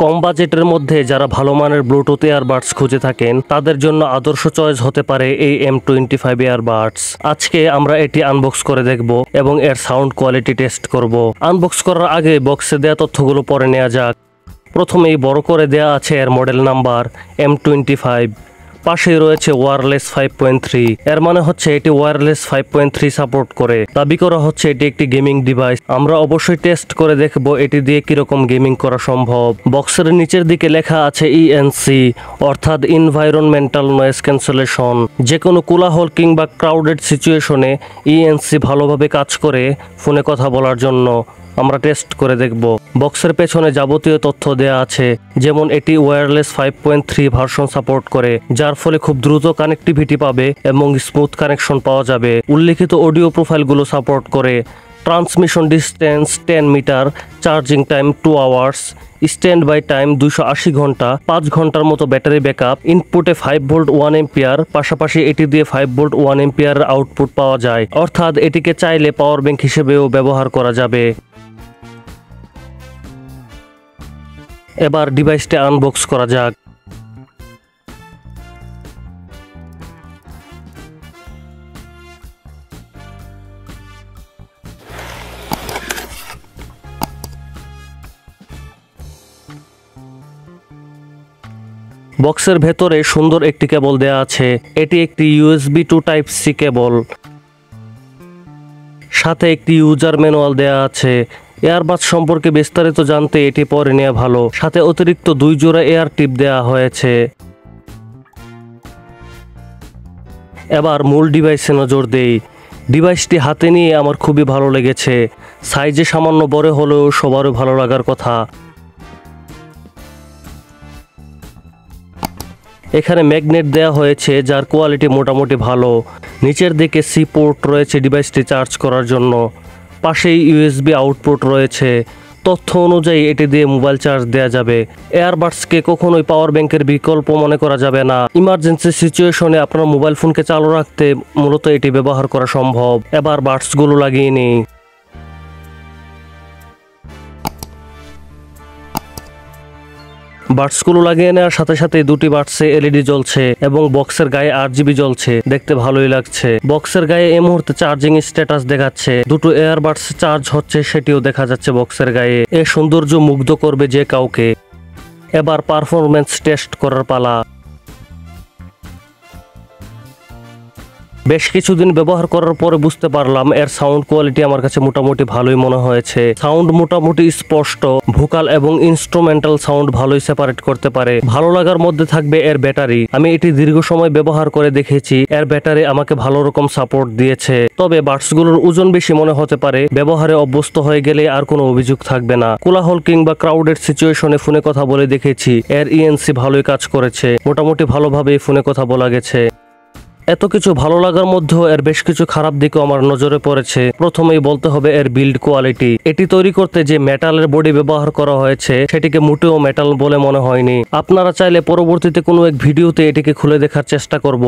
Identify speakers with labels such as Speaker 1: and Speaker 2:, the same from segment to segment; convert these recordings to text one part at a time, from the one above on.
Speaker 1: কম বাজেটের মধ্যে যারা ভালো মানের ব্লুটুথ ইয়ারবাডস খুঁজে থাকেন তাদের জন্য আদর্শ চয়েস হতে পারে এই M25 ইয়ারবাডস। আজকে আমরা এটি আনবক্স করে দেখব এবং এর সাউন্ড কোয়ালিটি টেস্ট করব। আনবক্স করার আগে বক্সে দেওয়া তথ্যগুলো পরে নেওয়া যাক। প্রথমেই বড় করে দেয়া আছে এর মডেল নাম্বার M25। পাশেই রয়েছে ওয়্যারলেস 5.3। এর মানে হচ্ছে এটি ওয়্যারলেস 5.3 সাপোর্ট করে। দাবি করা হচ্ছে এটি একটি গেমিং ডিভাইস। আমরা অবশ্যই টেস্ট করে দেখব এটি দিয়ে কিরকম গেমিং করা সম্ভব। বক্সের নিচের দিকে লেখা আছে ENC, অর্থাৎ এনভায়রনমেন্টাল নয়েজ ক্যান্সেলেশন। যে কোনো কোলাহল কিংবা ক্রাউডেড সিচুয়েশনে ENC ভালোভাবে কাজ করে ফোনে কথা বলার জন্য। আমরা টেস্ট করে দেখব। বক্সের পেছনে যাবতীয় তথ্য দেয়া আছে, যেমন এটি ওয়্যারলেস 5.3 ভার্সন সাপোর্ট করে, যার ফলে খুব দ্রুত কানেক্টিভিটি পাবে এবং স্মুথ কানেকশন পাওয়া যাবে। উল্লিখিত অডিও প্রোফাইলগুলো সাপোর্ট করে। Transmission distance 10 metre, charging time 2 hours, stand by time 280 ঘন্টা, 5 ঘন্টার মতো ব্যাটারি ব্যাকআপ, ইনপুটে 5 ভোল্ট 1 এম্পিয়ার, পাশাপাশি এটি দিয়ে 5 ভোল্ট 1 এম্পিয়ার আউটপুট পাওয়া যায়, অর্থাৎ এটিকে চাইলে পাওয়ার ব্যাংক হিসেবেও ব্যবহার করা যাবে। এবার ডিভাইসটি আনবক্স করা যাক। বক্সের ভেতরে সুন্দর একটি কেবল দেয়া আছে। এটি একটি USB to Type-C কেবল। সাথে একটি ইউজার ম্যানুয়াল দেয়া আছে। এয়ারবাডস সম্পর্কে বিস্তারিত জানতে এটি পরে নেওয়া ভালো। সাথে অতিরিক্ত 2 জোড়া এয়ার টিপ দেয়া হয়েছে। এবার মূল ডিভাইসে নজর দেই। ডিভাইসটি হাতে নিয়ে আমার খুবই ভালো লেগেছে। সাইজে সামান্য বড় হলেও সবারও ভালো লাগার কথা। এখানে ম্যাগনেট দেয়া হয়েছে, যার কোয়ালিটি মোটামুটি ভালো। নিচের দিকে C পোর্ট রয়েছে ডিভাইসটি চার্জ করার জন্য। পাশেই USB আউটপুট রয়েছে। তথ্য অনুযায়ী এটি দিয়ে মোবাইল চার্জ দেওয়া যাবে। এয়ারবাডসকে কখনোই পাওয়ার ব্যাংকের বিকল্প মনে করা যাবে না। ইমার্জেন্সি সিচুয়েশনে আপনার মোবাইল ফোনকে চালু রাখতে মূলত এটি ব্যবহার করা সম্ভব। এবার বাডসগুলো লাগিয়ে নিই। বাডসগুলো লাগিয়ে নেওয়ার সাথে সাথে দুটি বাডসে LED জ্বলছে এবং বক্সের গায়ে RGB জ্বলছে। দেখতে ভালোই লাগছে। বক্সের গায়ে এই মুহূর্তে চার্জিং স্ট্যাটাস দেখাচ্ছে। দুটো এয়ারবাডস চার্জ হচ্ছে সেটিও দেখা যাচ্ছে বক্সের গায়ে। এই সৌন্দর্য মুগ্ধ করবে যে কাউকে। এবার পারফরম্যান্স টেস্ট করার পালা। বেশ কিছুদিন ব্যবহার করার পরে বুঝতে পারলাম এর সাউন্ড কোয়ালিটি আমার কাছে মোটামুটি ভালোই মনে হয়েছে। সাউন্ড মোটামুটি স্পষ্ট। ভোকাল এবং ইনস্ট্রুমেন্টাল সাউন্ড ভালোই সেপারেট করতে পারে। ভালো লাগার মধ্যে থাকবে এর ব্যাটারি। আমি এটি দীর্ঘ সময় ব্যবহার করে দেখেছি। এর ব্যাটারি আমাকে ভালো রকম সাপোর্ট দিয়েছে। তবে বাডসগুলোর ওজন বেশি মনে হতে পারে। ব্যবহারে অভ্যস্ত হয়ে গেলে আর কোনো অভিযোগ থাকবে না। কোলাহল কিংবা ক্রাউডেড সিচুয়েশনে ফোনে কথা বলে দেখেছি। এর ENC ভালোই কাজ করেছে। মোটামুটি ভালোভাবেই ফোনে কথা বলা গেছে। এত কিছু ভালো লাগার মধ্যেও এর বেশ কিছু খারাপ দিকও আমার নজরে পড়েছে। প্রথমেই বলতে হবে এর বিল্ড কোয়ালিটি। এটি তৈরি করতে যে মেটালের বডি ব্যবহার করা হয়েছে সেটিকে মোটেও মেটাল বলে মনে হয়নি। আপনারা চাইলে পরবর্তীতে কোনো এক ভিডিওতে এটিকে খুলে দেখার চেষ্টা করব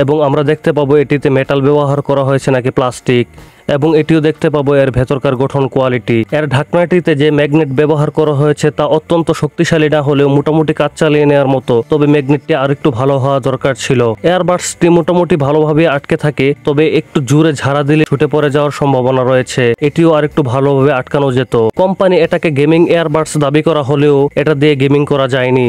Speaker 1: এবং আমরা দেখতে পাবো এটিতে মেটাল ব্যবহার করা হয়েছে নাকি প্লাস্টিক, এবং এটিও দেখতে পাবো এর ভেতরকার গঠন কোয়ালিটি। এর ঢাকনাটিতে যে ম্যাগনেট ব্যবহার করা হয়েছে তা অত্যন্ত শক্তিশালী না হলেও মোটামুটি কাজ চালিয়ে নেওয়ার মতো। তবে ম্যাগনেটটি আরেকটু ভালো হওয়া দরকার ছিল। এয়ারবাডসটি মোটামুটি ভালোভাবে আটকে থাকে, তবে একটু জোরে ঝাড়া দিলে ছুটে পড়ে যাওয়ার সম্ভাবনা রয়েছে। এটিও আরেকটু ভালোভাবে আটকানো যেত। কোম্পানি এটাকে গেমিং এয়ারবাডস দাবি করা হলেও এটা দিয়ে গেমিং করা যায়নি।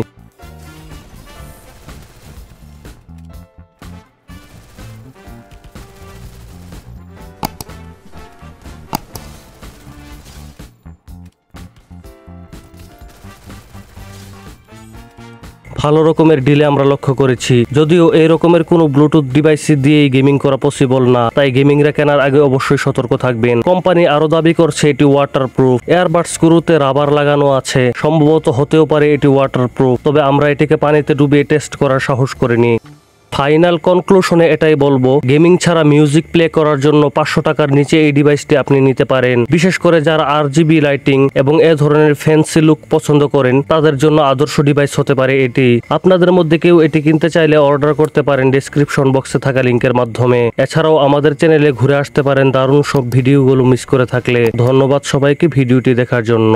Speaker 1: ভালো রকমের ডিলে আমরা লক্ষ্য করেছি। যদিও এই রকমের কোনো ব্লুটুথ ডিভাইস দিয়েই গেমিং করা পসিবল না, তাই গেমিংরা কেনার আগে অবশ্যই সতর্ক থাকবেন। কোম্পানি আরো দাবি করছে এটি ওয়াটারপ্রুফ। এয়ারবাডস স্ক্রুতে রাবার লাগানো আছে। সম্ভবত হতেও পারে এটি ওয়াটারপ্রুফ, তবে আমরা এটিকে পানিতে ডুবিয়ে টেস্ট করার সাহস করিনি। ফাইনাল কনক্লুশনে এটাই বলবো, গেমিং ছাড়া মিউজিক প্লে করার জন্য 500 টাকার নিচে এই ডিভাইসটি আপনি নিতে পারেন। বিশেষ করে যারা RGB লাইটিং এবং এ ধরনের ফ্যান্সি লুক পছন্দ করেন তাদের জন্য আদর্শ ডিভাইস হতে পারে এটি। আপনাদের মধ্যে কেউ এটি কিনতে চাইলে অর্ডার করতে পারেন ডেসক্রিপশন বক্সে থাকা লিংকের মাধ্যমে। এছাড়াও আমাদের চ্যানেলে ঘুরে আসতে পারেন দারুণ সব ভিডিওগুলো মিস করে থাকলে। ধন্যবাদ সবাইকে ভিডিওটি দেখার জন্য।